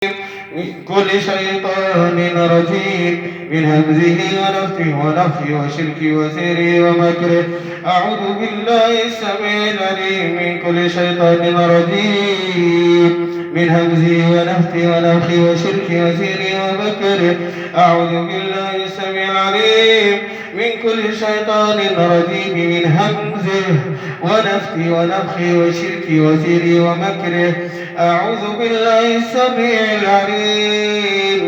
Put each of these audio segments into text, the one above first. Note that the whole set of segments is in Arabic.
من كل شيطان رجيم من همزه ونفخه وشركه وسحره ومكره. أعوذ بالله السميع العليم من كل شيطان رجيم من همزه ونفخه وشركه وسحره ومكره. أعوذ بالله السميع العليم من كل شيطان رجيم من همزه ونفخه وشركه وسحره ومكره. أعوذ بالله السميع العليم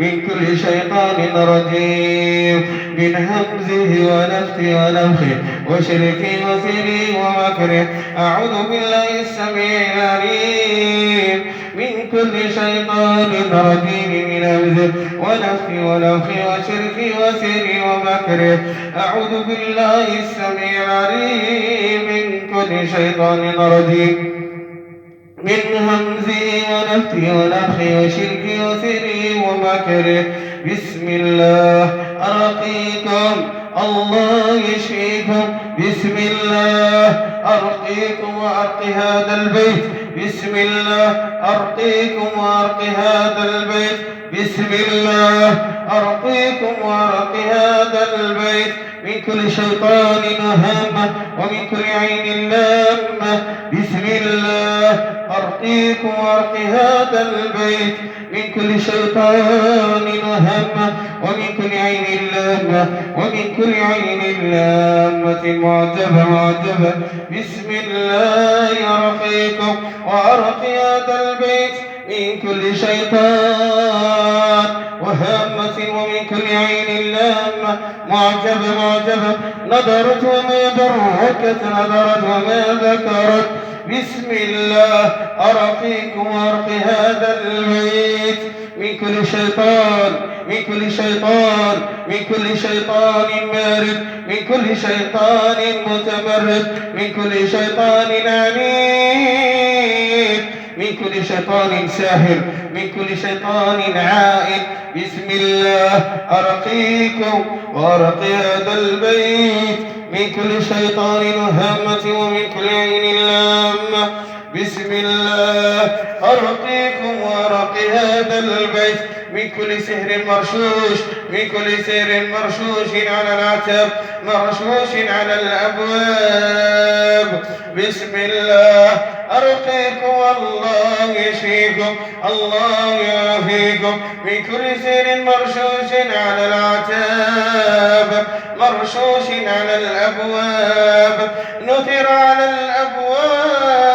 من كل شيطان رجيم من همزه ونفخه وشركه وسحره ومكره. أعوذ بالله السميع العليم من كل شيطان رجيم من همزه ونفخه وشركه وسحره ومكره. أعوذ بالله السميع العليم من كل شيطان رجيم من همزه ونفخه وشركه وسحره ومكره. بسم الله أرقيكم الله يشفيكم. بسم الله أرقيكم وأرقي هذا البيت. بسم الله أرقيكم وأرقي هذا البيت. بسم الله أرقيكم وأرقي هذا البيت من كل شيطان هامة ومن كل عين لامة. بسم الله أرقيكم وأرقي هذا البيت من كل شيطان هامة ومن كل عين لامة ومن كل عين لامة معجبة. بسم الله أرقيكم وأرقي هذا البيت من كل شيطان وهامة ومن كل عين لامة معجبة. نظرت وما بركت نظرت وما ذكرت. بسم الله أرقيكم وأرقي هذا البيت من كل شيطان مارد من كل شيطان متمرد من كل شيطان عنيد من كل شيطان ساحر من كل شيطان عائد. بسم الله أرقيكم وأرقي هذا البيت من كل شيطان هامة ومن كل عين لامة. بسم الله أرقيكم وأرقي هذا البيت من كل سحر مرشوش من كل سحر مرشوش على العتب مرشوش على الأبواب. بسم الله أرقيكم والله يشفيكم الله يعافيكم من كل سحر مرشوش على العتاب مرشوش على الأبواب نثر على الأبواب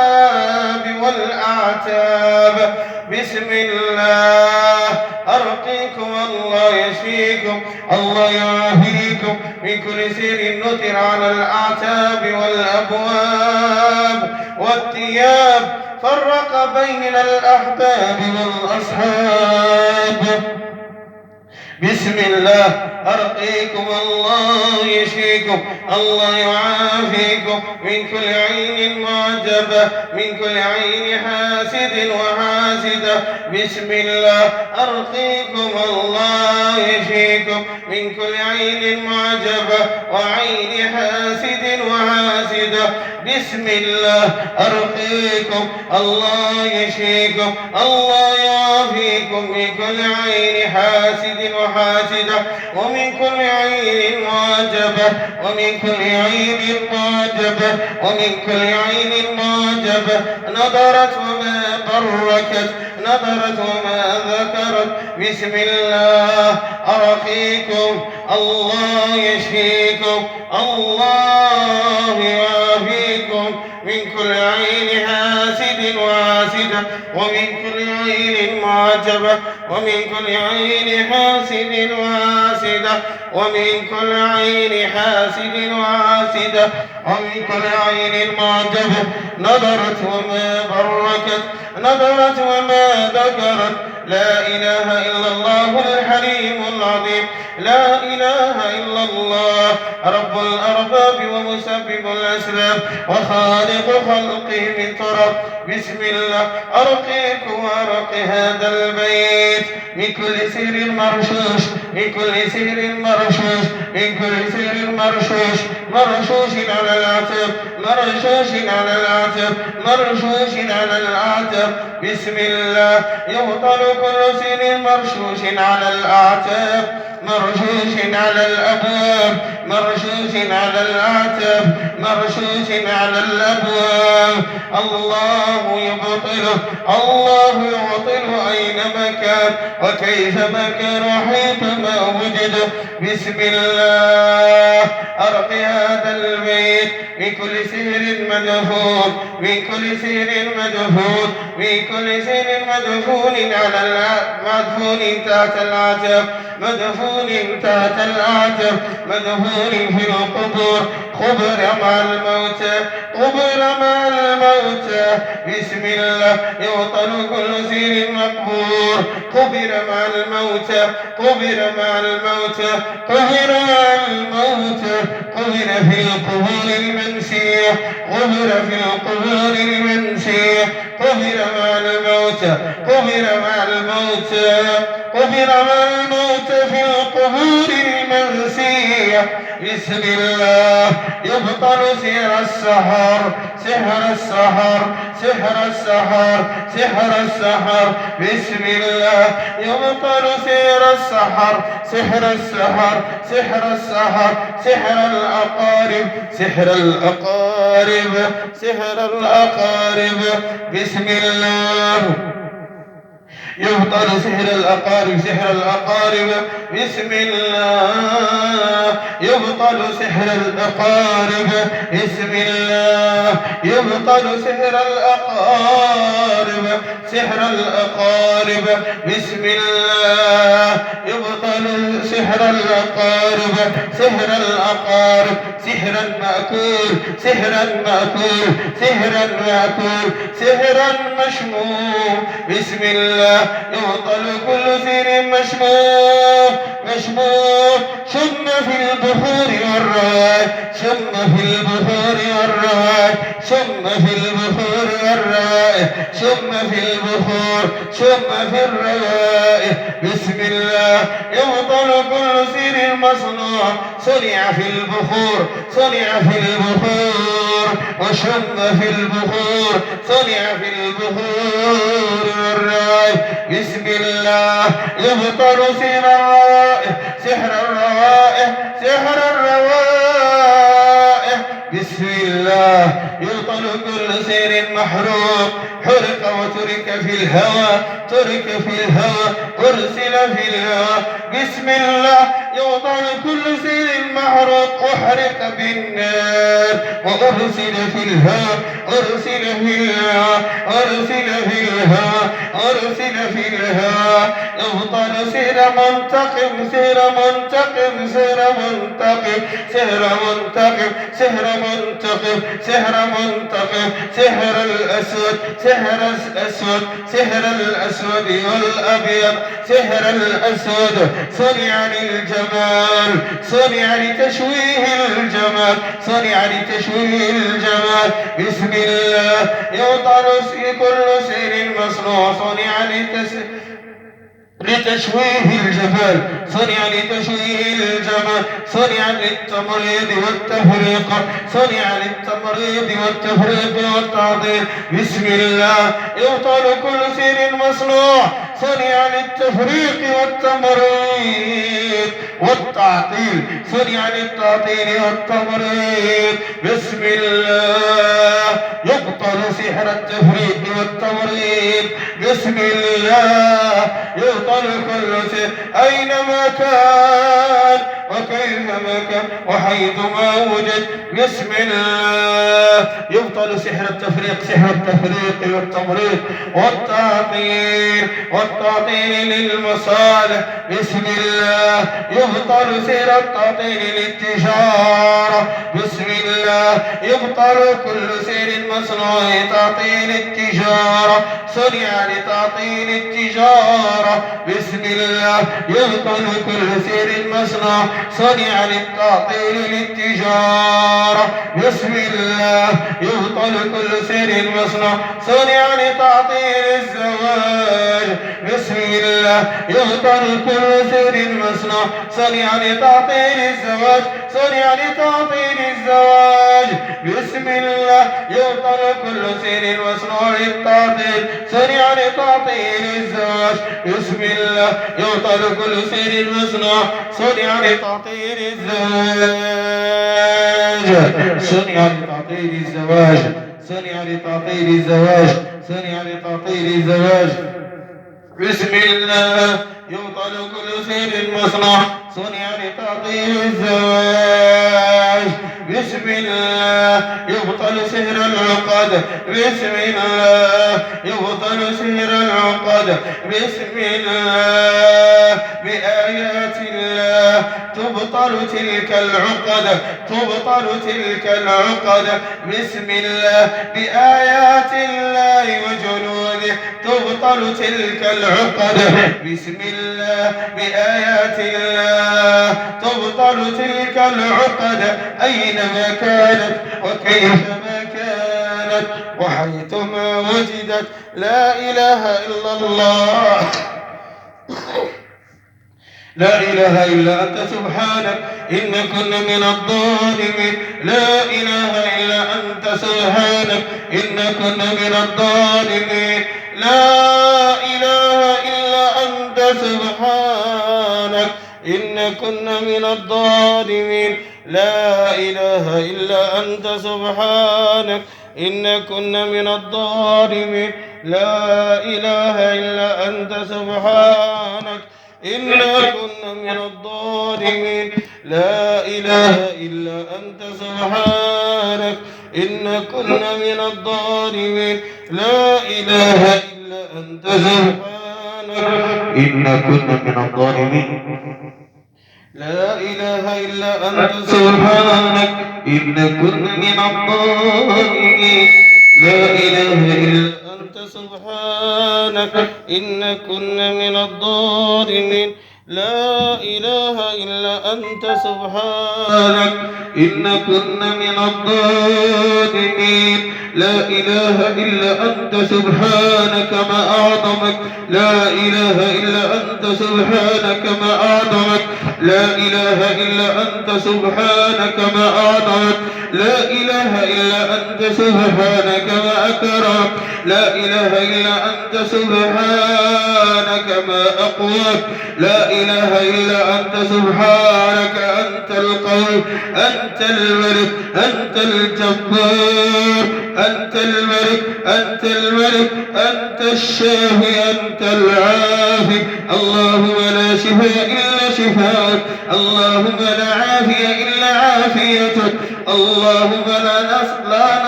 والأعتاب. بسم الله أرقيكم الله يشفيكم الله يعافيكم من كل سحر نثر على الأعتاب والأبواب والثياب فرق بين الأحباب والأصحاب. بسم الله أرقيكم الله يشفيكم الله يعافيكم من كل عين معجبة من كل عين حاسد وحاسدة. بسم الله أرقيكم الله يشفيكم من كل عين معجبة وعين حاسد وحاسدة. بسم الله أرقيكم الله يشفيكم الله يعافيكم من كل عين حاسد وحاسدة ومن كل عين معجبة ومن كل عين معجبة ومن كل عين معجبة نظرت وما بركت نظرت وما ذكرت. بسم الله أرقيكم الله يشفيكم الله يعافيكم من كل عين حاسد وحاسدة ومن كل عين معجبة ومن كل عين حاسد وحاسدة ومن كل عين حاسد وحاسدة ومن كل عين معجبة نظرت وما بركت نظرت وما ذكرت. لا إله إلا الله الحليم العظيم لا إله إلا الله رب الأرباب ومسبب الأسباب وخالق خلقه من تراب. بسم الله أرقيك وأرق هذا البيت من كل سر مرشوش، من كل سر مرشوش، من كل سر مرشوش، مرشوش على العتب، مرشوش على العتب، مرشوش على العتب. بسم الله يبطل كل سر مرشوش على الأعتاب، مرشوش على الأبواب، مرشوش على العتب، مرشوش على الأبواب. الله يبطله، الله يبطله أينما كان وكيفما كان وحيثما وجد. بسم الله أرق هذا البيت من كل سحر مدفون، من كل سحر مدفون، من كل سحر مدفون على مدفون تحت العتب، مدفون تحت العتب، مدفون في القبور، قبر مع الموتى، قبر مع الموتى. بسم الله يبطل كل سير مقبور، قبر مع الموتى، قبر مع الموتى، قبر مع الموتى، قبر في القبور المنسية، قبر في القبور المنسية، قبر مع الموتى، قبر مع الموتى، قبر مع الموتى في القبور المنسية. بسم الله يبطل سحر السحر، سحر السحر، سحر السحر، سحر السحر. بسم الله يبطل سحر السحر، سحر السحر، سحر السحر، سحر الأقارب، سحر الأقارب، سحر الأقارب. بسم الله يبطل سحر الأقارب، سحر الأقارب. بسم الله يبطل سحر الأقارب، بسم الله يبطل سحر الأقارب، سحر الأقارب. بسم الله يبطل سحر الأقارب، سحر الأقارب، سحرا مأكول، سحرا مأكول، سحرا مأكول، سحرا مشموم. بسم الله يبطل كل سحر مشموم، مشموم. شم في البحور والرواي، شم في البحور والرواي، شم في البحور والرواي، شم في البحور، شم في الرواي. بسم الله يبطل كل سحر مصنوع، صنع في البخور، صنع في البخور، وشم في البخور، صنع في البخور والرواي. بسم الله يبطل سحر الروائح، سحر الروائح، سحر الروائح. بسم الله يبطل كل سحر محروق، حرق وترك في الهوى، ترك في الهوى، أرسل في الهوى. بسم الله يبطل كل سحر محروق، أحرق بالنار وأرسل في الهوى، أرسل في الهوى، أرسل في الهوى، أرسل في الهوى. يبطل سحر منتقم، سحر منتقم، سحر منتقم، سحر منتقم، سحر منتقم، سحر منتقم. سحر الأسود، سحر الأسود، سحر الأسود والأبيض، سحر الأسود. صنع للجمال، صنع لتشويه الجمال، صنع لتشويه الجمال. بسم الله يبطل كل سحر مصنوع، صنع لتشويه الجمال، صنع لتشويه الجمال، صنع للتمريض والتفريق، صنع للتمريض والتفريق والتعطيل. بسم الله يبطل كل سحر مصنوع، صنع للتفريق والتمريض والتعطيل، صنع للتعطيل والتمريض. بسم الله يبطل سحر التفريق والتمريض. بسم الله يبطل كل سحر أينما كان وكيفما كان وحيثما وجد. بسم الله يبطل سحر التفريق، سحر التفريق والتمريض والتعطيل، والتعطيل للمصالح. بسم الله يبطل سحر التعطيل للتجارة. بسم الله يبطل كل سحر مصنوع لتعطيل التجارة، صنع لتعطيل التجارة. بسم بسم الله يبطل كل سير مصنع صنع للتعطيل للتجارة. بسم الله يبطل كل سير مصنع صنع لتعطيل الزواج. بسم الله يبطل كل سير مصنع صنع لتعطيل الزواج. صنع لتعطيل الزواج. بسم الله يبطل كل سير مصنوع للتعطيل صنع لتعطيل الزواج. بسم الله يبطل كل سير مصنوع صنع لتعطيل الزواج. صنع لتعطيل الزواج. صنع لتعطيل الزواج. صنع لتعطيل الزواج. بسم الله يبطل كل سير مصنع صنع لتعطيل الزواج. بسم الله يبطل سحر العقد. بسم الله يبطل سحر العقد. بسم الله بآيات الله تبطل تلك العقد. تبطل تلك العقد. بسم الله بآيات الله وجنوده تبطل تلك العقد. بسم الله بآيات الله تبطل تلك العقد أينما كانت وكيفما كانت وحيثما وجدت. لا إله إلا الله. لا إله إلا أنت سبحانك إن كنا من الظالمين. لا إله إلا أنت سبحانك إن كنا من الظالمين. لا إله إلا أنت سبحانك إن كنا من الظالمين. لا إله إلا أنت سبحانك إن كنا من الظالمين. لا إله إلا أنت سبحانك إنا كنا من الظالمين. لا إله إلا أنت سبحانك إنا كنا من الظالمين. لا إله إلا أنت سبحانك إنا كنا من الظالمين. لا إله إلا أنت سبحانك إنا كنا من الظالمين. لا إله إلا أنت سبحانك إن كنا من الظالمين. لا إله إلا أنت سبحانك إن كنا من الظالمين. لا إله إلا أنت سبحانك ما أعظمك. لا إله إلا أنت سبحانك ما أعظمك. لا إله إلا أنت سبحانك ما أعظمك. لا إله إلا أنت سبحانك ما أكرمك. لا إله إلا أنت سبحانك ما أقواك. لا إله إلا أنت سبحانك أنت القوي. أنت الملك. أنت الجبار. أنت الملك. أنت الملك. أنت الشافي. أنت العافي. اللهم لا شفاء إلا شفاءك. اللهم لا عافية إلا عافيتك. اللهم لا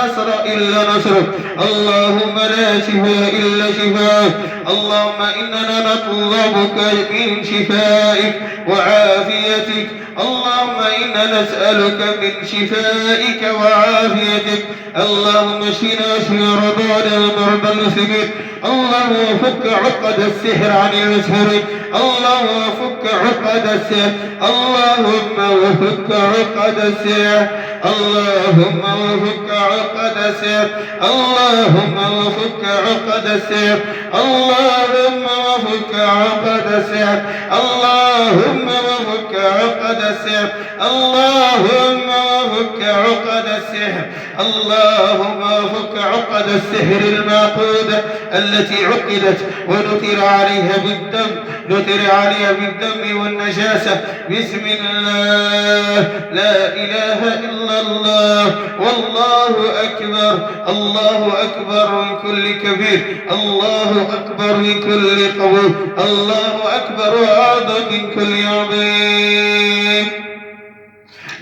نصر إلا نصرك. اللهم لا شفاء إلا شفاءك. اللهم إننا نطلبك من شفائك وعافيتك. اللهم إنا نسألك من شفائك وعافيتك. اللهم اشفنا واشف مرضانا ومرضى المسلمين. اللهم فك عقد السحر عن المسحرين. اللهم فك عقد السحر. اللهم وفك عقد السحر. اللهم وفك عقد السحر. اللهم وفك عقد السحر. اللهم وفك عقد السحر. اللهم وفك عقد السحر. اللهم وفك عقد السحر. اللهم وفك عقد السحر المعقودة التي عقدت ونتر عليها بالدم. نتر عليها بالدم والنجاسة. بسم الله. لا إله إلا الله. والله أكبر. الله أكبر من كل كبير. الله أكبر من كل قبول. الله أكبر وأعظم من كل عظيم.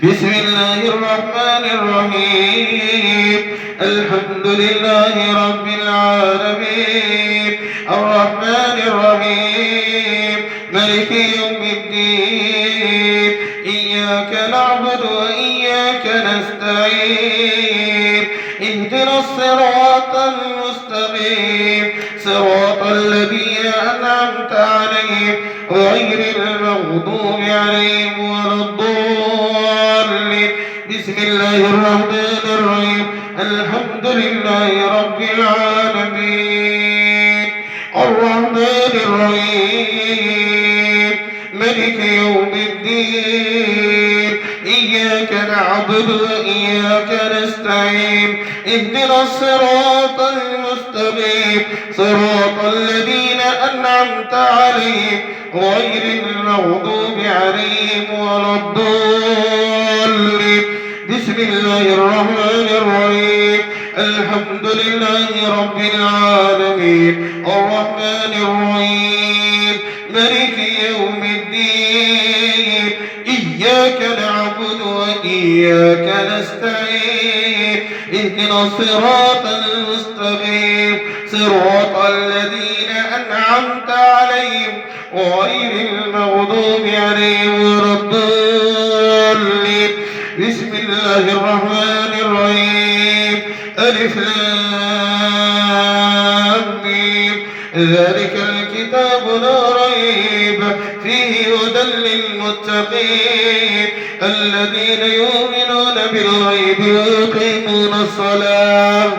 بسم الله الرحمن الرحيم. الحمد لله رب العالمين. الرحمن الرحيم مالك يوم الدين. إياك نعبد وإياك نستعين. اهدنا الصراط المستقيم صراط الذين أنعمت عليهم غير المغضوب عليهم ولا الضالين. بسم الله الرحمن الرحيم. الحمد لله رب العالمين الرحمن الرحيم ملك يوم الدين إياك نعبد وإياك نستعين اهدنا الصراط المستقيم صراط الذين أنعمت عليهم غير المغضوب عليهم ولا الضالين. بسم الله الرحمن الرحيم. الحمد لله رب العالمين الرحمن الرحيم ملك يوم الدين إياك نعبد وإياك نستعين اهدنا الصراط المستقيم صراط الذين أنعمت عليهم غير المغضوب عليهم ولا الضالين. بسم الله الرحمن الرحيم. ألف لام ميم ذلك الكتاب لا ريب فيه هدى للمتقين الذين يؤمنون بالغيب ويقيمون الصلاة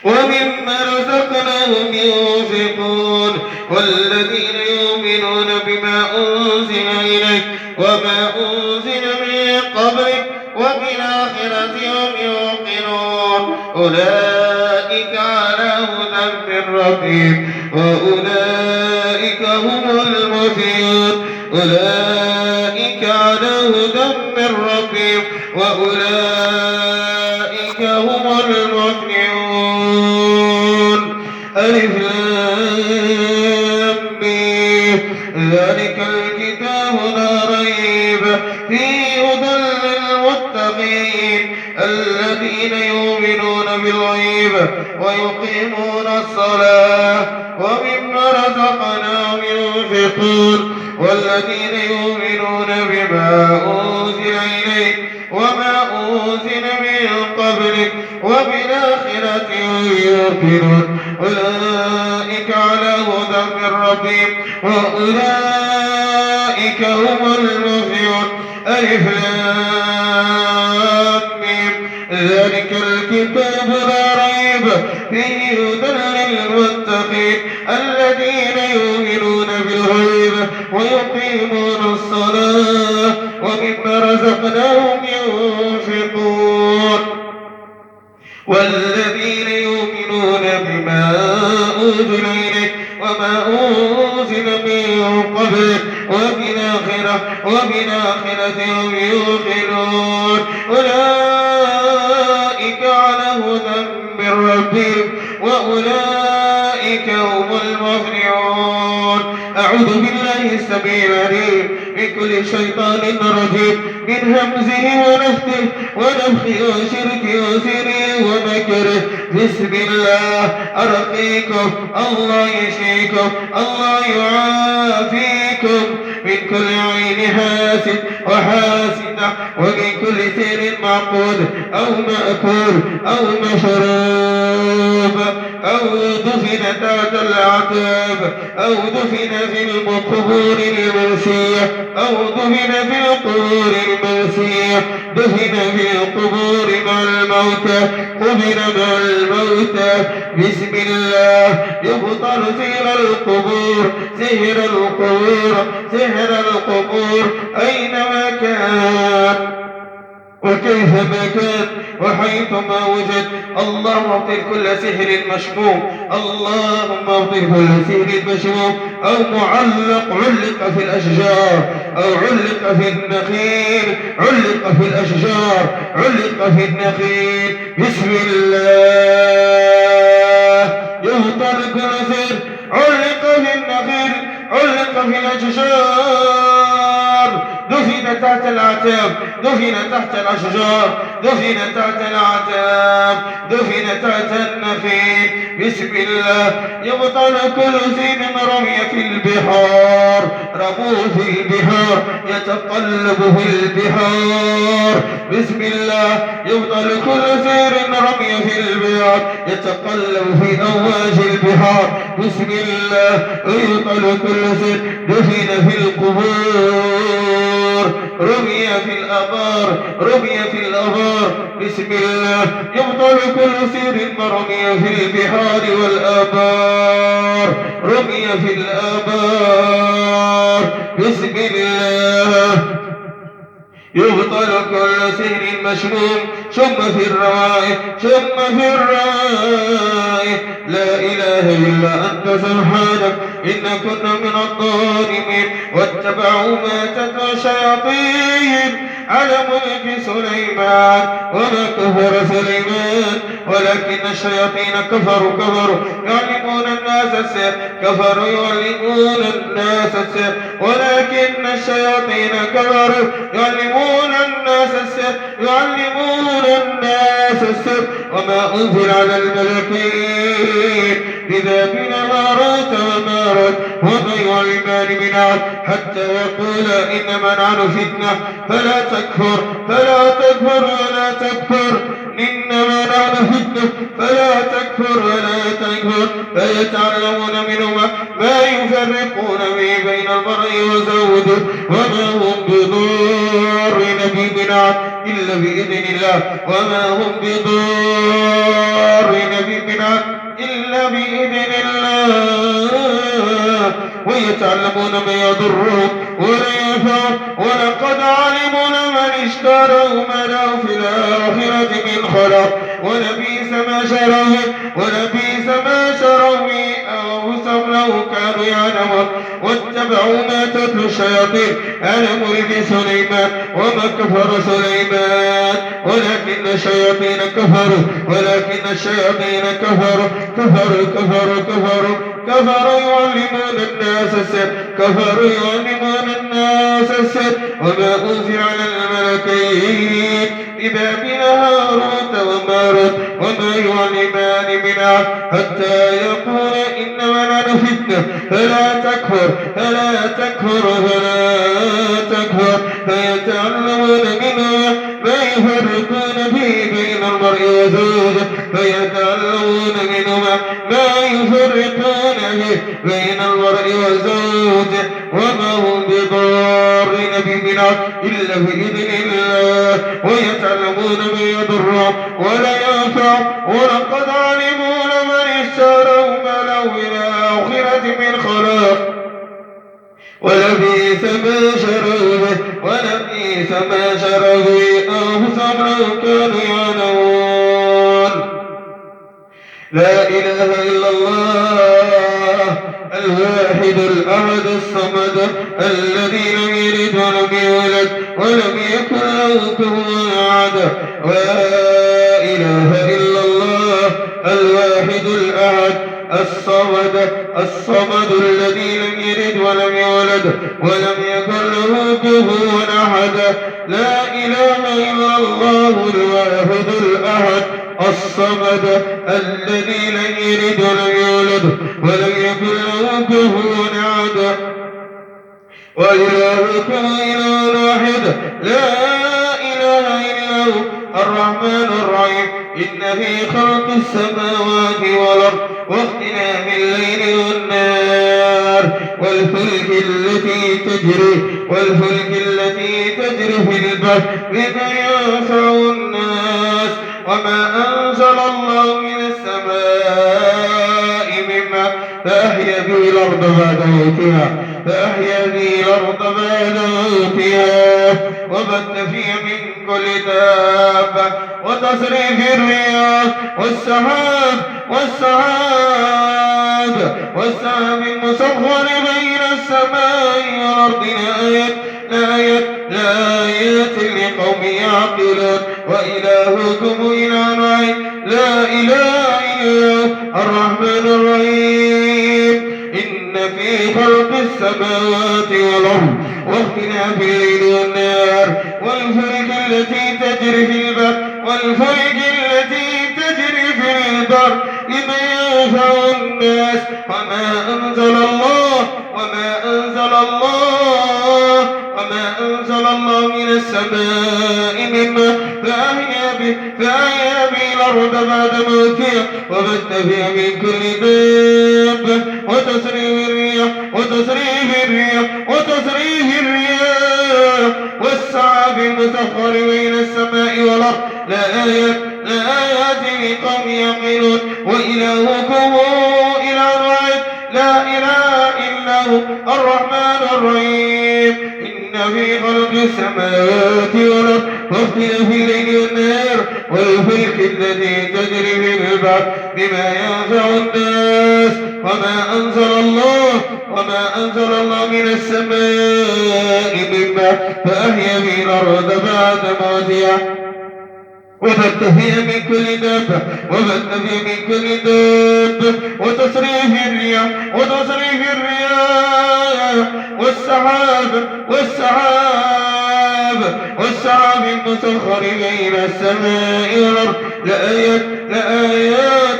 ومما رزقناهم ينفقون والذين يؤمنون بما أنزل إليك وما أنزل من قبلك وبالآخرة هم يوقنون أولئك على هدى من ربهم وأولئك هم المفلحون أولئك على هدى من ربهم وأولئك هم المفلحون. ألف لام ميم ذلك الكتاب لا ريب فيه هدى للمتقين الذين يؤمنون بالغيب ويقيمون الصلاة ومما رزقناهم ينفقون والذين يؤمنون بما أنزل إليك وما أنزل من قبلك وبالآخرة هم يوقنون أولئك على هدى من ربهم وأولئك هم المفلحون. ألف لام ميم ذلك الكتاب لا ريب فيه هدى للمتقين الذين يؤمنون بالغيب ويقيمون الصلاة ومما رزقناهم ينفقون والذين يؤمنون بما أنزل إليك وما أنزل من قبلك وبالآخرة هم يوقنون أولئك على هدى من ربهم وأولئك هم المفلحون. أعوذ بالله السميع العليم من كل شيطان رجيم من همزه ونفثه ونفخه وشركه وسره ومكره. بسم الله أرقيكم الله يشفيكم الله يعافيكم من كل عين حاسد وحاسدة ومن كل سير معقود أو مأكول أو مشروب أو دفن تحت الأعتاب أو دفن في القبور المنسية أو دفن في القبور المنسية دفن في القبور مع الموتى قبر مع الموتى. بسم الله يبطل سحر القبور سحر القبور سحر القبور أينما كان وكيفما كان وحيثما وجد. اللهم ابطل كل سحر مشموم اللهم ابطل كل سحر مشموم أو معلق علق في الأشجار أو علق في النخيل علق في الأشجار علق في النخيل. بسم الله يبطل كل سحر علق في النخيل علق في الأشجار دفن تحت الأعتاب دفن تحت الأشجار دفن تحت الأعتاب دفن تحت النخيل. بسم الله يبطل كل سين رمي في البحار البحار رموا في البحار يتقلب في البحار بسم الله يبطل كل سير رمي في البحار يتقلب في أمواج البحار بسم الله يبطل كل سير دفن في القبور رمي في الآبار رمي في الآبار بسم الله يبطل كل سير رمي في البحار والآبار رمي في الآبار بسم الله يبطل كل سهر مشموم ثم في الروائح ثم في الروائح لا إله إلا أنت سبحانك إن كنا من الظالمين واتبعوا ما تتلو الشياطين على ملك سليمان وما كفر سليمان ولكن الشياطين كفروا يعلمون الناس السحر كفروا يعلمون الناس السحر ولكن الشياطين كفروا يعلمون الناس السحر وما أنزل على الملكين ببابل هاروت وماروت وما يعلمان من أحد حتى يقولا إنما نحن فتنة فلا تكفر ولا تكفر إنما نحن فتنة فلا تكفر ولا تكفر فيتعلمون منهما ما يفرقون به بين المرء وزوجه وما هم بضارين به من أحد إلا بإذن الله وما هم بضارين به من أحد إلا بإذن الله ويتعلمون ما يضرهم ولا ينفعهم ولقد علموا لمن اشتروا ما له في الآخرة من خلاق ولبئس ما شروا به أنفسهم لو كانوا يعلمون واتبعوا ما تتلو الشياطين على ملك سليمان وما كفر سليمان ولكن الشياطين كفروا يعلمون الناس السحر وما أنزل على الملكين ببابل هاروت وماروت وما يعلمان من أحد حتى يقول إنما نحن فتنة فلا تكفر فيتعلمون منها ما يفرقون به بين المرء وزوجه وما هم بضارين به من أحد إلا بإذن الله ويتعلمون ما يضرهم ولا ينفعهم ولقد علموا لمن اشتروا ما له في الآخرة من خلاق ولبئس ما شروا به أنفسهم لو كانوا يعلمون لا إله إلا الله الواحد الأحد الصمد الذي لم يلد ولم يولد ولم يكن له كفوا أحد لا إله إلا الله الواحد الأحد الصمد الذي لم يلد ولم يولد ولم يكن له كفوا أحد لا إله إلا الله الواحد الأحد الصمد الذي لم يلد ولم يولد ولم يكن له كفوا أحد وإلهكم إله واحد لا إله إلا هو الرحمن الرحيم إن في خلق السماوات والأرض واختلاف الليل والنهار والفلك التي تجري في البحر بما ينفع الناس وما أنزل الله من السماء من ماء فأحيا به الأرض بعد موتها وبث فيها من كل دابة وتصريف الرياح والسحاب المسخر بين السماء والأرض لآيات لقوم يعقلون وإلهكم إله واحد لا إله إلا هو الرحمن الرحيم إن في خلق السماوات والأرض واختلاف الليل والنهار والفلك التي تجري في البحر بما ينفع الناس وما أنزل الله فيها من كل دابة وتصريف الرياح والسحاب المسخر بين السماء والأرض لآيات لقوم يعقلون وإلهكم إله واحد لا إله إلا هو الرحمن الرحيم إن في خلق السماوات والأرض واختلاف الليل والنهار والفلك التي تجري في البحر بما ينفع الناس وما أنزل الله من السماء من ماء فأحيا به الأرض بعد موتها وبث فيها من كل دابة وتصريف الرياح والسحاب المسخر بين السماء والأرض لآيات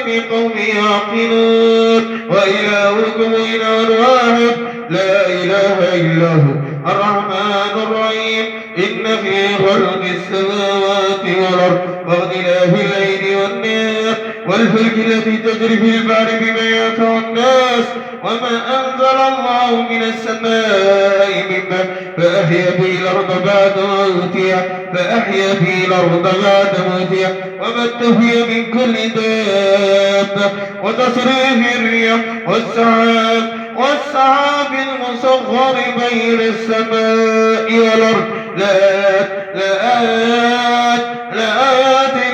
لقوم يعقلون وإلهكم إله واحد لا إله إلا هو الرحمن الرحيم إن في خلق السماوات والأرض واختلاف الليل والنهار والفلك التي تجري في البحر بما ينفع الناس وما أنزل الله من السماء من ماء فأحيا به الأرض بعد موتها وبث فيها من كل دابة وتصريف الرياح والسحاب المسخر بين السماء والأرض لآيات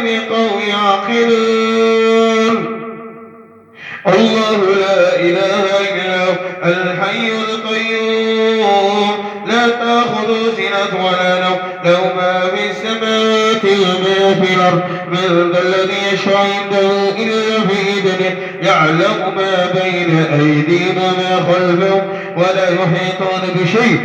لقوم يعقلون الله لا إله إلا هو الحي القيوم لا تأخذه سنة ولا نوم له ما في السماوات وما في الأرض من ذا الذي يشفع عنده إلا بإذنه يعلم ما بين أيديهم وما خلفهم ولا يحيطون بشيء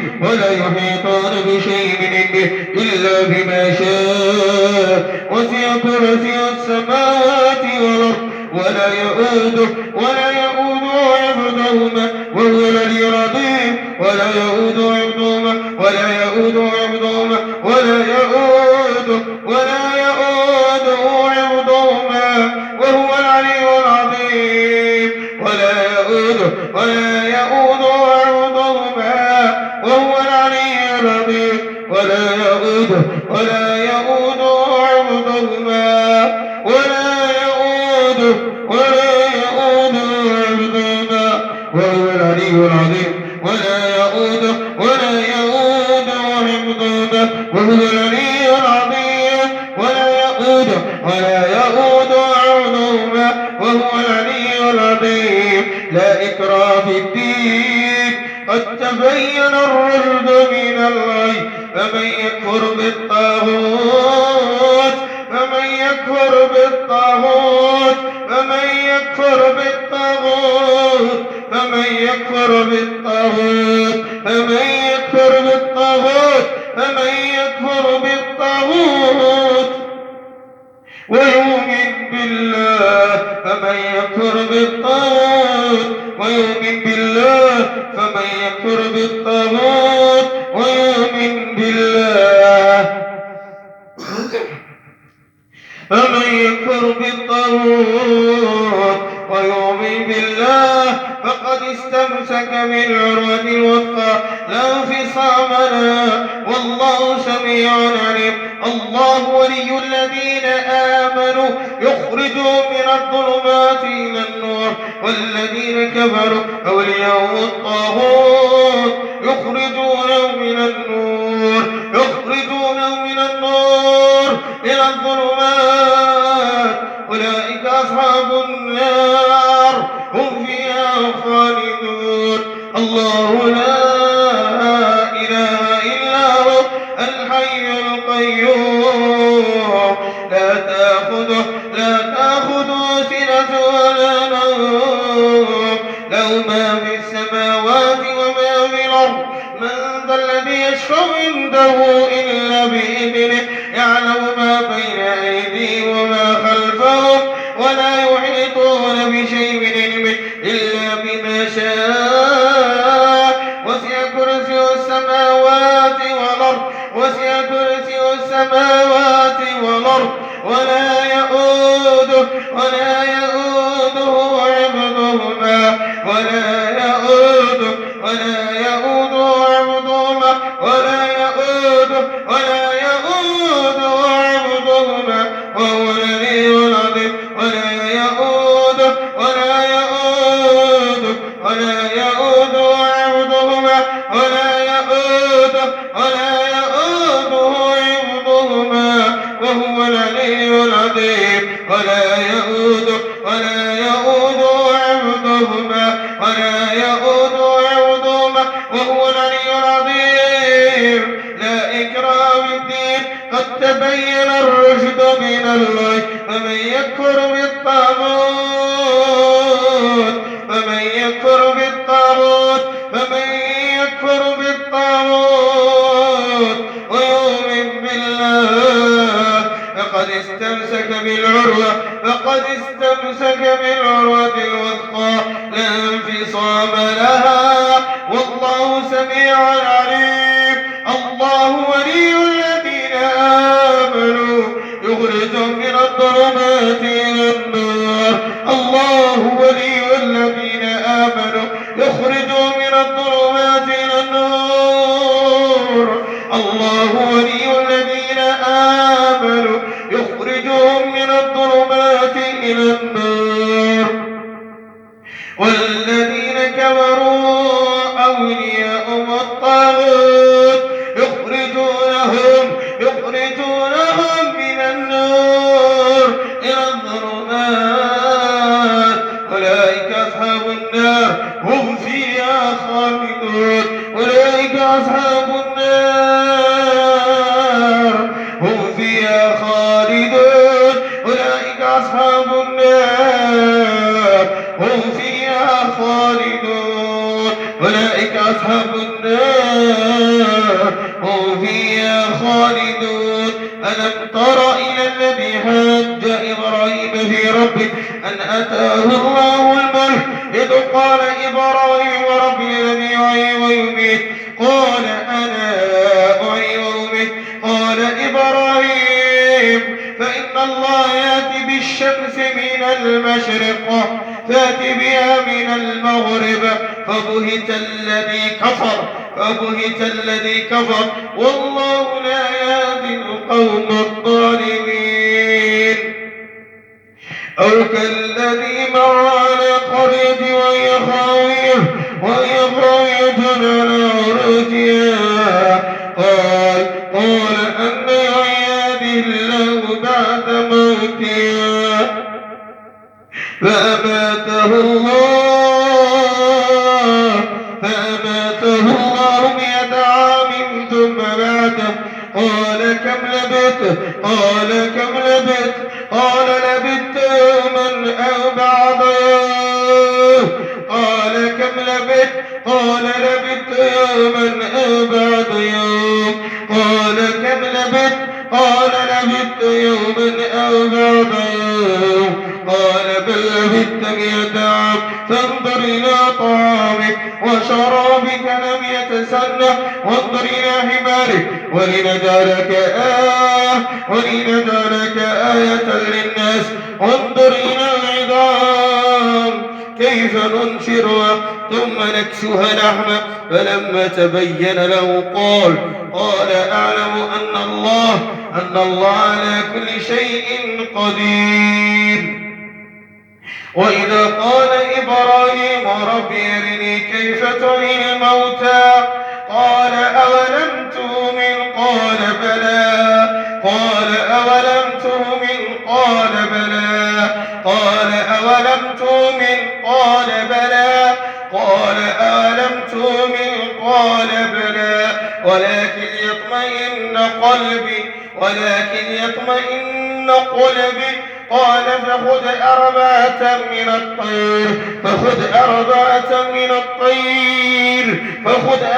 من علمه إلا بما شاء وسع كرسيه السماوات والأرض ولا يؤوده حفظهما وهو العلي العظيم ولا يؤوده حفظهما وهو العلي العظيم ولا يؤوده وهو العلي العظيم ولا يؤوده حفظهما وهو العلي العظيم ولا يؤوده حفظهما وهو العلي العظيم لا إكراه في الدين قد تبين الرشد من الغي فمن يكفر بالطاغوت ويؤمن بالله فمن يكفر بالطاغوت ويؤمن بالله فمن يكفر بالطاغوت ويؤمن بالله فقد استمسك بالعروة الوثقى لا انفصام لها والله سميع عليم الله ولي الذين آمنوا يخرجهم من الظلمات إلى النور والذين كفروا أولياءهم الطاغوت يخرجونهم من النور إلى الظلمات أولئك أصحاب النار هم فيها خالدون الله لا إله إلا هو الحي القيوم لا تأخذه سنة ولا نوم له ما في السماوات وما في الأرض من ذا الذي يشفع عنده إلا بإذنه يعلم ما بين أيديهم وما خلفهم ولا يحيطون بشيء من علمه إلا بما شاء وسع كرسيه السماوات والأرض ولا ولا يؤوده حفظهما وهو العلي العظيم ولا يؤوده حفظهما وهو العلي العظيم. لا إكراه في الدين قد تبين الرشد من الغي فمن يكفر بالطاغوت ويؤمن بالله فقد استمسك بالعروة الوثقى لا انفصام لها والله سميع عليم. الله ولي الذين آمنوا يخرجهم من الظلمات إلى النور. الله ولي الذين آمنوا يخرجهم من الظلمات إلى النور. الله ولي الذين آمنوا يخرجهم من الظلمات إلى النور. والذين كفروا أولياءهم الطاغوت يخرجونهم من النور إلى الظلمات أولئك أصحاب النار هم فيها خالدون. أولئك أصحاب النار هم فيها خالدون. أولئك أصحاب النار هم فيها خالدون. أولئك أصحاب النار هم فيها خالدون. ألم تر إلى الذي حاج إبراهيم في ربه أن أتاه الله الملك إذ قال إبراهيم ربي الذي يحيي ويميت قال أنا أحيي وأميت قال إبراهيم فإن الله يأتي بالشمس من المشرق فأت بها من المغرب فبهت الذي كفر والله لا يهدي القوم الظالمين. أو كالذي مر على قرية وهي خاوية على عروشها قال أن يحيي هذه الله بعد موتها فأماته الله 100 عام ثم بعده قال كم لبثت قال لبثت يوما أو بعض يوم قال كم لبثت قال لبثت يوما أو بعض يوم قال كم لبثت قال لبثت يوما أو بعض يوم قال بل لبثت 100 عام فانظر إلى طعامك وشرابك لم يتسنه وانظر إلى حمارك ولنجعلك آية للناس وانظر إلى العظام كيف ننشرها ثم نكسوها لحما فلما تبين له قال أعلم أن الله على كل شيء قدير. وإذا قال إبراهيم رب أرني كيف تحيي الموتى قال أولم تؤمن قال بلى قال أولم تؤمن قال بلى ولكن يطمئن قلبي قال فخذ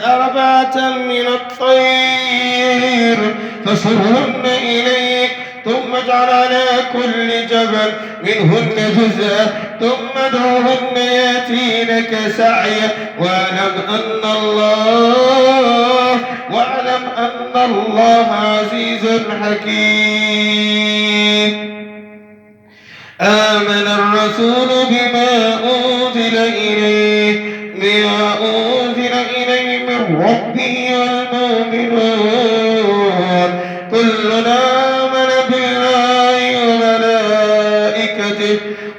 أربعة من الطير فصرهن إليك ثم اجعل على كل جبل منهن جزءا ثم ادعوهن ياتينك سعيا واعلم أن الله عزيز حكيم. آمن الرسول بما أنزل إليه من ربه والمؤمنون كلنا آمن بالله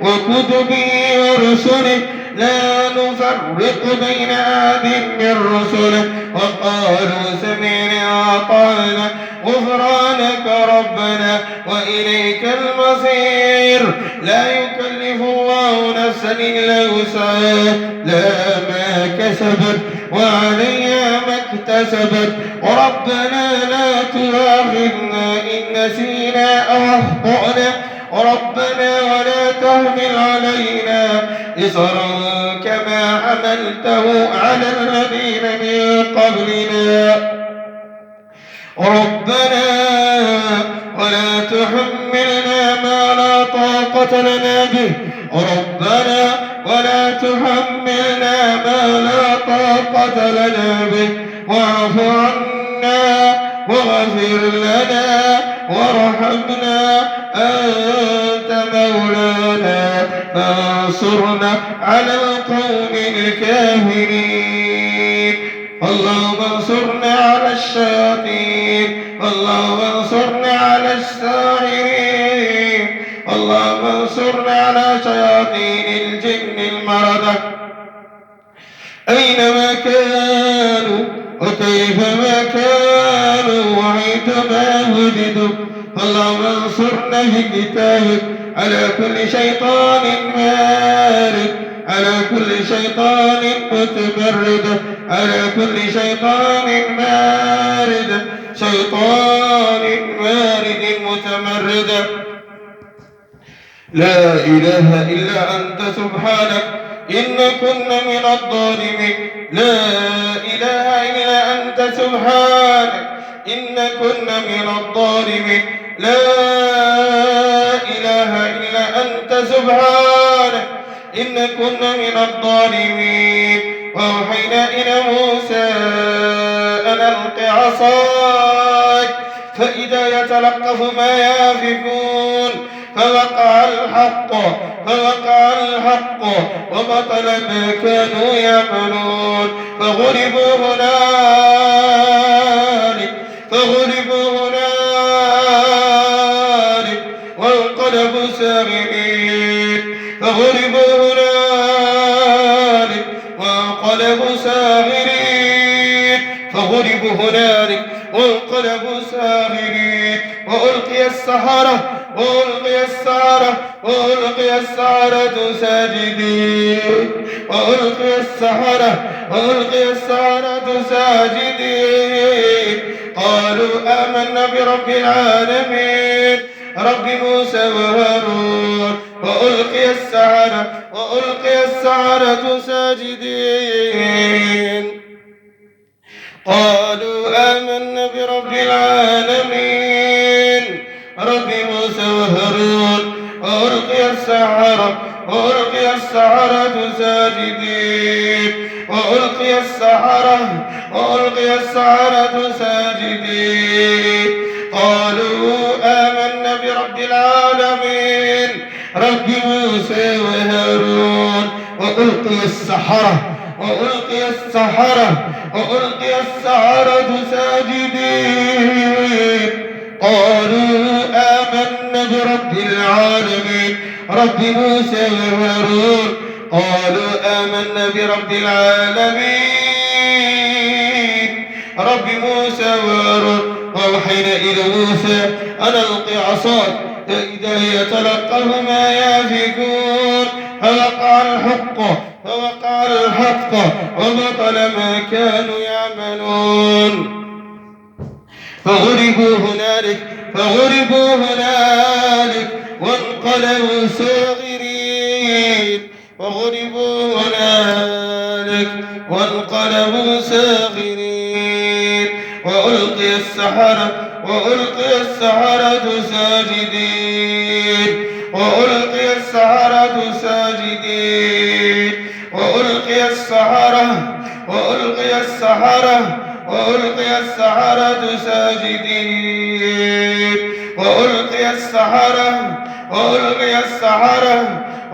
وكتبه ورسله لا نفرق بين أحد من رسله وقالوا سمعنا وأطعنا غفرانك ربنا وإليك المصير. لا يكلف الله نفسا إلا وسعها لها ما كسبت وعليها ما اكتسبت ربنا لا تؤاخذنا إن نسينا أو أخطأنا ربنا ولا تحمل علينا إصرا كما حملته على الذين من قبلنا ربنا ولا تحملنا ما لا طاقة لنا به ربنا ولا تحملنا ما لا طاقة لنا به واعف عنا واغفر لنا وارحمنا أنت مولانا فانصرنا على القوم الكافرين. اللهم انصرنا على الشياطين اللهم انصرنا على الساحرين اللهم انصرنا على شياطين الجن المردة أينما كانوا وكيفما كانوا وحيثما وجدوا. اللهم انصرنا بكتابك على كل شيطان مارد على كل شيطان متمرد على كل شيطان مارد متمرد. لا إله إلا أنت سبحانك إن كنا من الظالمين. لا إله إلا أنت سبحانك إن كنا من الظالمين. لا إله إلا أنت سبحانك إن كنا من الظالمين. وأوحينا إلى موسى أن ألق عصاك فإذا يتلقف ما يافكون فوقع الحق وبطل ما كانوا يعملون فغلبوا هنالك وانقلبوا ساغرين وانقلبوا ساغرين وألقي السحرة ساجدين قالوا آمنا برب العالمين رب موسى وهارون وألقي السحرة ساجدين قالوا آمنا برب العالمين رب موسى وهارون وألقي السحرة ساجدين قالوا آمنا برب العالمين رب موسى وهارون وألقي السحرة ساجدين قالوا آمنا برب العالمين رب موسى وهارون قالوا آمنا برب العالمين رب موسى وهارون. وأوحينا إلى موسى أن ألق عصاك فإذا هي تلقف ما يافكون فوقع الحق وبطل ما كانوا يعملون فغلبوا هنالك وانقلبوا ساغرين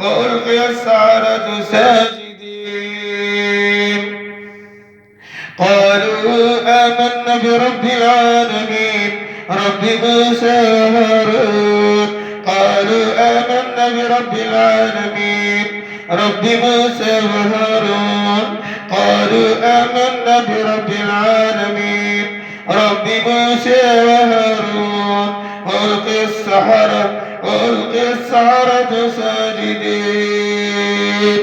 وألقي السحرة ساجدين قالوا آمنا برب العالمين رب موسى وهارون قالوا آمنا برب برب العالمين رب موسى وهارون قالوا آمنا برب العالمين رب موسى وهارون وألقي السحرة ساجدين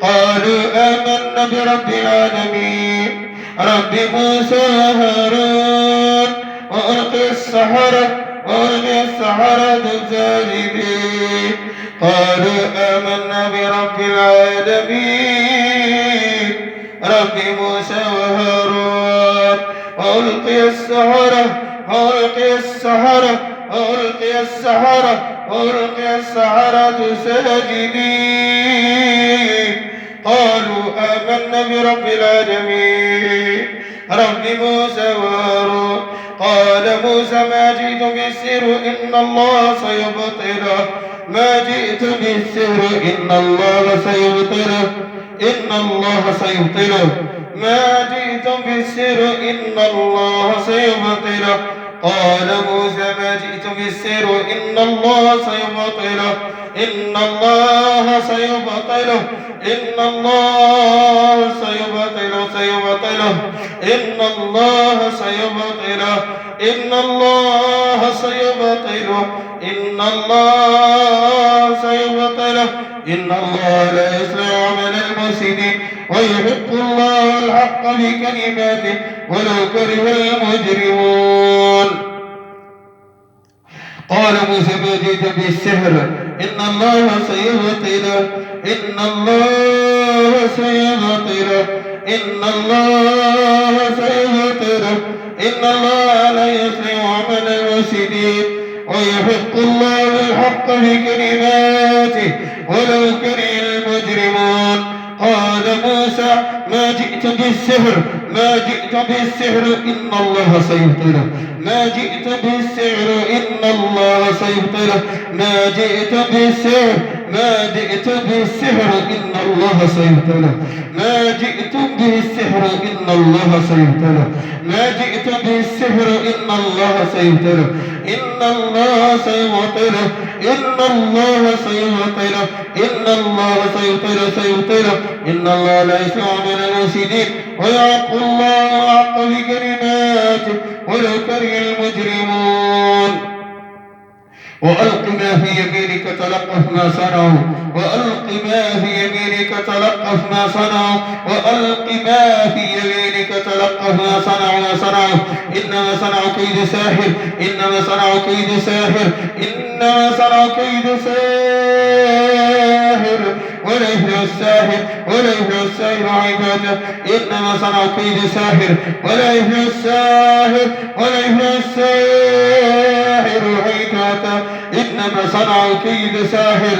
قالوا آمنا برب العالمين رب موسى وهارون وألقي السحرة ساجدين قالوا آمنا برب العالمين رب موسى وهارون وألقي السحرة ساجدين قالوا آمنا برب العالمين رب موسى وهارون قال موسى ما جئت بالسحر إن الله سيبطله ما جئت بالسحر إن الله سيبطله ما جئت بالسحر إن الله سيبطله قال موسى ما جئت بالسحر إن الله سيبطله إن الله سيبطله إن الله سيبطله إن الله سيبطله إن الله سيبطله إن الله سيبطله إن الله لا يصلح عمل المفسدين ويحق الله الحق بكلماته ولو كره المجرمون قال موسى ما جئت بالسحر إن الله سيبطله إن الله سيبطله إن الله سيبطله إن الله لا يصلح عمل المفسدين ويحق الله الحق بكلماته ولو كره المجرمون قال موسى ما جئت بالسحر إن الله سيبطله ما جئت بالسحر إن الله سيبطله ما جئت بالسحر إن الله سيبطله ما جئت بالسحر إن الله سيبطله ما جئت بالسحر إن الله سيبطله إن الله سيبطله إن الله سيبطله إن الله سيبطله إن الله لا يسمع من المفسدين ويحق الله الحق بكلماته ولو كره المجرمون وألق ما في يمينك تلقف ما صنعوا وألق ما في يمينك تلقف ما صنعوا وألق ما في يمينك تلقف ما صنعوا إنما صنعوا كيد ساحر إنما صنعوا كيد ساحر إنما صنعوا كيد ساحر ولا يفلح الساحر عباده إنما صنعوا كيد ساحر ولا يفلح الساحر عباده إنما صنعوا كيد ساحر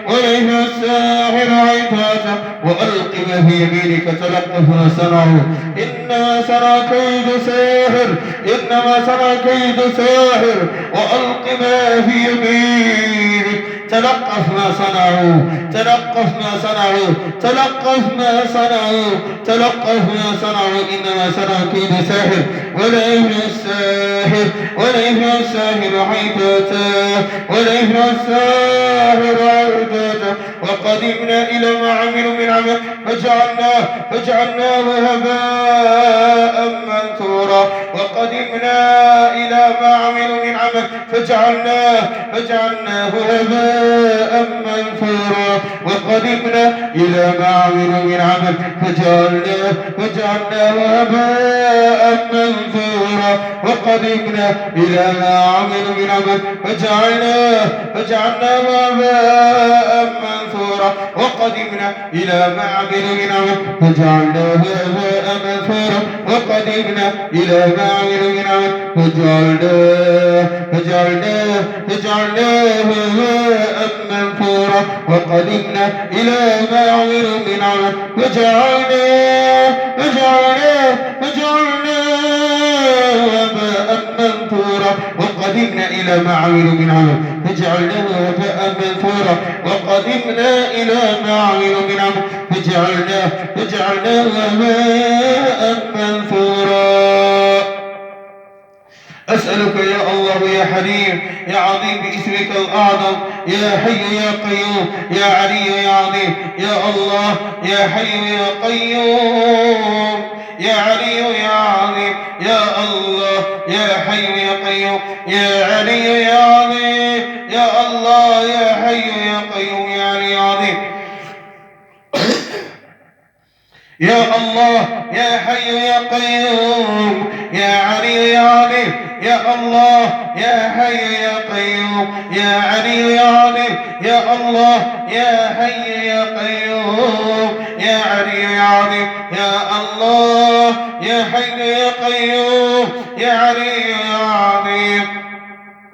ولا يفلح الساحر عباده وألق ما في يمينك تلقف ما صنعوا إنما صنعوا كيد ساحر وألق ما في يمينك تلقف ما صنعوا إنما صنعوا كيد ساحر ولا يفلح الساحر عباده وقدمنا إلى ما عملوا من عمل فجعلناه هباء منثورا وقدمنا إلى ما عملوا من عمل فجعلناه هباء منثورا وقدمنا إلى ما عملوا من عمل فجعلناه هباء منثورا وقدمنا إلى ما عملوا من عمل فجعلناه هباء منثورا وقدمنا إلى ما عملوا من عمل فجعلناه هباء منثورا وقدمنا إلى ما عملوا من عمل فجعلناه هباء منثورا وقدمنا إلى ما عملوا من عمل فجعلناه هباء منثورا وقدمنا إلى ما عملوا من عمل فجعلناه هباء منثورا وقدمنا إلى ما عملوا من عمل فجعلناه هباء منثورا أسألك يا الله يا حليم يا عظيم باسمك الأعظم يا حي يا قيوم يا علي يا عظيم يا الله يا حي يا قيوم يا علي يا عظيم يا الله يا حي يا قيوم يا علي يا عظيم يا الله يا حي يا قيوم يا علي يا عظيم يا الله يا حي يا قيوم يا علي يا عظيم يا الله يا حي يا قيوم يا علي يا عظيم يا الله يا حي يا قيوم يا علي يا عظيم يا الله يا حي يا قيوم يا علي يا عظيم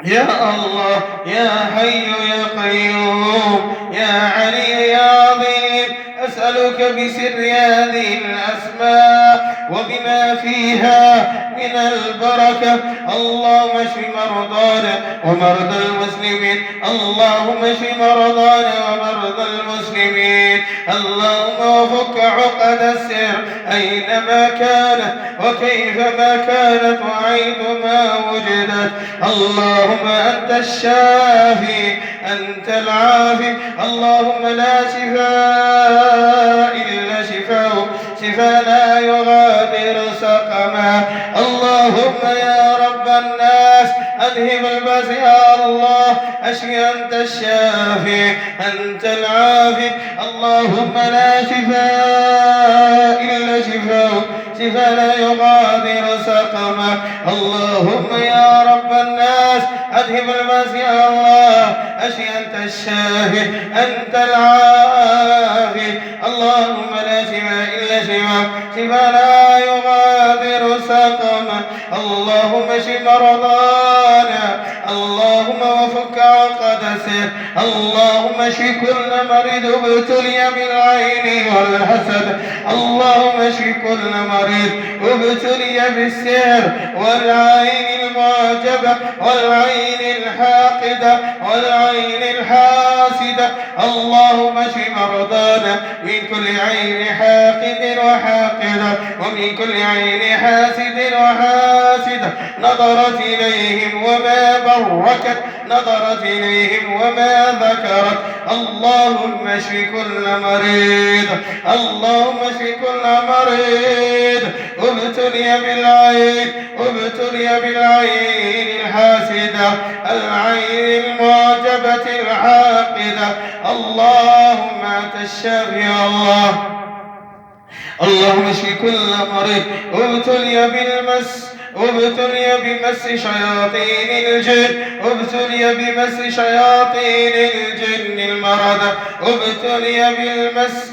يا الله يا حي يا قيوم يا علي يا عظيم أسألك بسر هذه الأسماء وبما فيها من البركة اللهم اشف مرضانا ومرضى المسلمين اللهم اشف مرضانا ومرضى المسلمين اللهم وفك عقد السر أينما كانت وكيفما كانت وعينما وجدت اللهم أنت الشافي أنت العافي اللهم لا شفاء إلا شفاء شفاء لا يغادر سقما اللهم يا رب الناس أذهب البأس يا الله أشفي أنت الشافي أنت العافي اللهم لا شفاء إلا شفاء شفاء لا يغادر سقما اللهم يا رب الناس أذهب البأس يا الله أشفي أنت الشافي أنت العافي اللهم لا شفاء إلا شفاء شفاء لا يغادر سقما اللهم اشف مرضانا اللهم وفك عقد سر اللهم اشف كل مريض ابتلي بالعين والحسد اللهم اشف كل مريض ابتلي بالسحر والعين المعجبة والعين الحاقدة والعين الحاسدة اللهم اشف مرضانا من كل عين حاقد وحاقدة ومن كل عين حاسد وحاسدة نظرت إليهم وما بركت نظرت إليهم وما ذكرت اللهم اشف كل مريض اللهم اشف كل مريض ابتلي بالعين الحاسدة العين المعجبة العاقدة اللهم أنت الشافي يا الله اللهم اشف كل مريض ابتلي بمس شياطين الجن ابتلي بمس شياطين الجن المرض ابتلي بالمس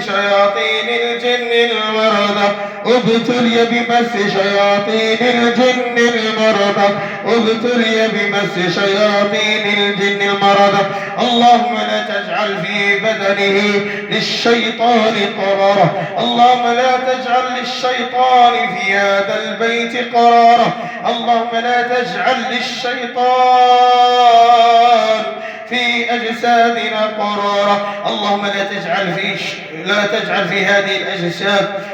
شياطين الجن المرض ابتلي بمس شياطين الجن المرض ابتلي بمس شياطين الجن المرض اللهم لا تجعل في بدنه للشيطان قرارا اللهم لا تجعل للشيطان في هذا البيت قرارا اللهم لا تجعل للشيطان في أجسادنا قرارا اللهم لا تجعل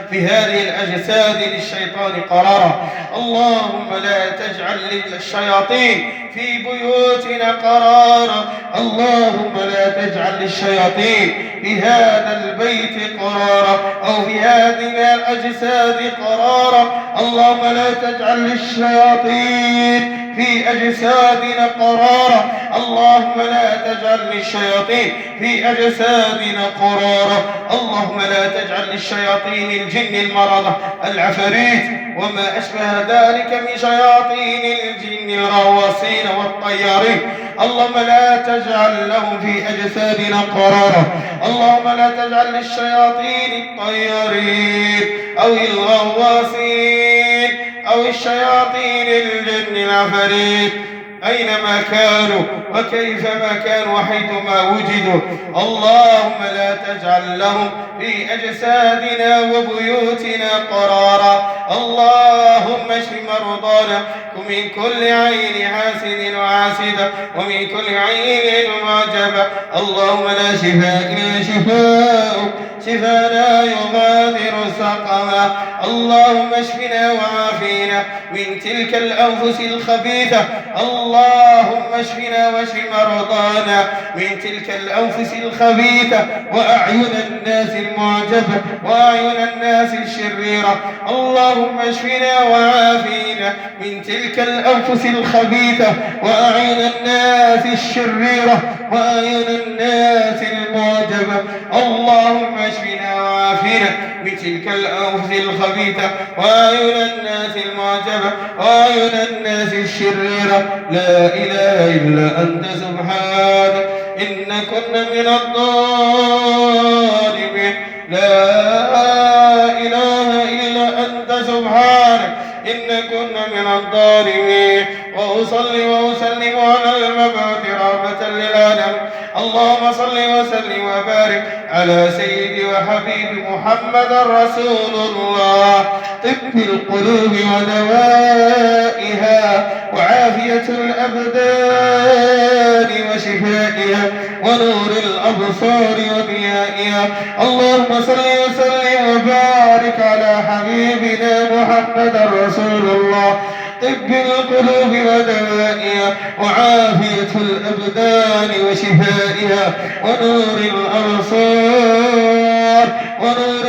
في هذه الأجساد للشيطان قرارا اللهم لا تجعل للشياطين في بيوتنا قرارا اللهم لا تجعل للشياطين في هذا البيت قرارا أو في هذه الأجساد قرارا اللهم لا تجعل للشياطين في أجسادنا قرارا اللهم لا تجعل للشياطين في أجسادنا قرارا اللهم لا تجعل للشياطين الجن المرضى العفاريت وما أشبه ذلك من شياطين الجن الغواصين والطيارين اللهم لا تجعل لهم في أجسادنا قرارا اللهم لا تجعل للشياطين الطيارين أو الغواصين أو الشياطين الجن العفاريت أينما كانوا وكيفما كانوا وحيثما وجدوا اللهم لا تجعل لهم في أجسادنا وبيوتنا قرارا اللهم اشف مرضانا ومن كل عين حاسد وعاسدة ومن كل عين معجبة اللهم لا شفاء إلا شفاء شفاء لا يغادر سقما. اللهم اشفنا وعافينا من تلك الأنفس الخبيثة. اللهم اشفنا واشف مرضانا من تلك الأنفس الخبيثة وأعين الناس المعجبة وأعين الناس الشريرة. اللهم اشفنا وعافينا من تلك الأنفس الخبيثة وأعين الناس الشريرة وأعين الناس المعجبة. اللهم اشفنا وعافينا من تلك الأنفس الخبيثة وأعين الناس المعجبة وأعين الناس الشريرة. لا إله إلا أنت سبحانك إن كنا من الظالمين. لا إله إلا أنت سبحانك إن كنا من الظالمين. وأصلي وأسلم على المبعوث رحمة للعالمين. اللهم صل وسلم وبارك على سيدي وحبيبي محمد رسول الله، طب القلوب ودوائها وعافية الأبدان وشفائها ونور الأبصار وضيائها. اللهم صل وسلم وبارك على حبيبنا محمد رسول الله، طب القلوب ودوائها وعافية الأبدان وشفائها ونور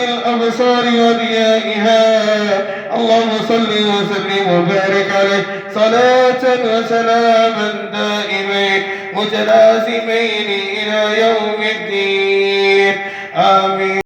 الأبصار وضيائها. اللهم صل وسلم وبارك عليه صلاة وسلاما دائمين متلازمين إلى يوم الدين. آمين.